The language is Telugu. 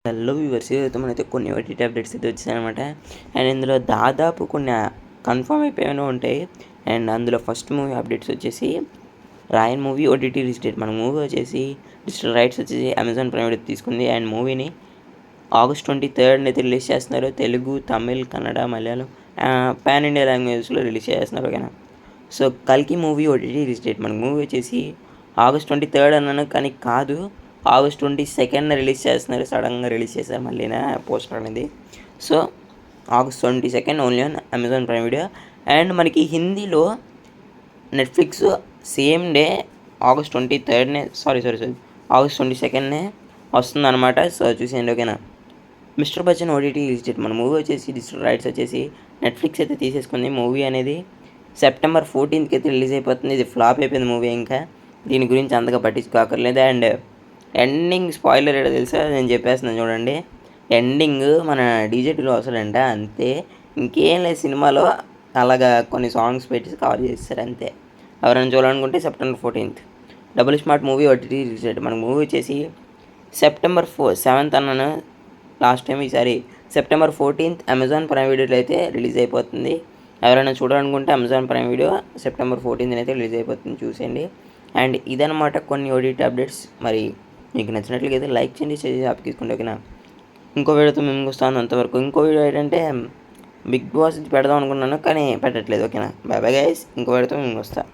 హలో వ్యూవర్స్, ఈరోజు మనైతే కొన్ని ఓటీటీ అప్డేట్స్ అయితే వచ్చాయనమాట. అండ్ ఇందులో దాదాపు కొన్ని కన్ఫర్మ్ అయిపోయినవి ఉంటాయి. అండ్ అందులో ఫస్ట్ మూవీ అప్డేట్స్ వచ్చేసి Raayan movie OTT release date. మన మూవీ వచ్చేసి డిజిటల్ రైట్స్ వచ్చేసి అమెజాన్ ప్రైమ్ వీడియో తీసుకుంది. అండ్ మూవీని August 23 అయితే రిలీజ్ చేస్తున్నారు. తెలుగు, తమిళ్, కన్నడ, మలయాళం, పాన్ ఇండియా లాంగ్వేజెస్లో రిలీజ్ చేస్తున్నారు. ఓకేనా. సో కల్కి మూవీ ఓటీటీ రిలీజ్ డేట్. మన మూవీ వచ్చేసి August 23 అన్నాను, కానీ కాదు, August 22 రిలీజ్ చేస్తున్నారు. సడన్గా రిలీజ్ చేశారు మళ్ళీనా పోస్టర్ అనేది. So August 22 only on Amazon Prime video. And మనకి హిందీలో Netflix same day August 23 August 22 వస్తుందన్నమాట. సో చూసేయండి. ఓకేనా. Mister Bachchan OTT release date. మన మూవీ వచ్చేసి డిజిటల్ రైట్స్ వచ్చేసి నెట్ఫ్లిక్స్ అయితే తీసేసుకుంది. మూవీ అనేది September 14 అయితే రిలీజ్ అయిపోతుంది. ఇది ఫ్లాప్ అయిపోయింది మూవీ. ఇంకా దీని గురించి అంతగా పట్టించుకోకర్లేదు. అండ్ ఎండింగ్ స్పాయిలర్ ఏదో తెలుసా, నేను చెప్పేస్తున్నాను చూడండి. ఎండింగ్ మన డీజేటీలో వస్తాడంట, అంతే. ఇంకేం లేదు సినిమాలో. అలాగా కొన్ని సాంగ్స్ పెట్టి కవర్ చేస్తారు అంతే. ఎవరైనా చూడాలనుకుంటే September 14 double smart movie OTT release date. మన మూవీ వచ్చేసి September 7 అన్నాను లాస్ట్ టైం. ఈసారి September 14 అమెజాన్ ప్రైమ్ వీడియోలో అయితే రిలీజ్ అయిపోతుంది. ఎవరైనా చూడాలనుకుంటే అమెజాన్ ప్రైమ్ వీడియో September 14 అయితే రిలీజ్ అయిపోతుంది, చూసేయండి. అండ్ ఇదనమాట కొన్ని ఓటీటీ అప్డేట్స్. మరి మీకు నచ్చినట్లయితే లైక్ చేయండి, షేర్ చేసి తీసుకోండి. ఓకేనా. ఇంకో వీడియోతో మేము వస్తాను. అంతవరకు ఇంకో వీడియో ఏంటంటే బిగ్ బాస్ పెడదాం అనుకున్నాను, కానీ పెట్టట్లేదు. ఓకేనా. Bye bye guys. ఇంకో వీడియోతో మేము వస్తాను.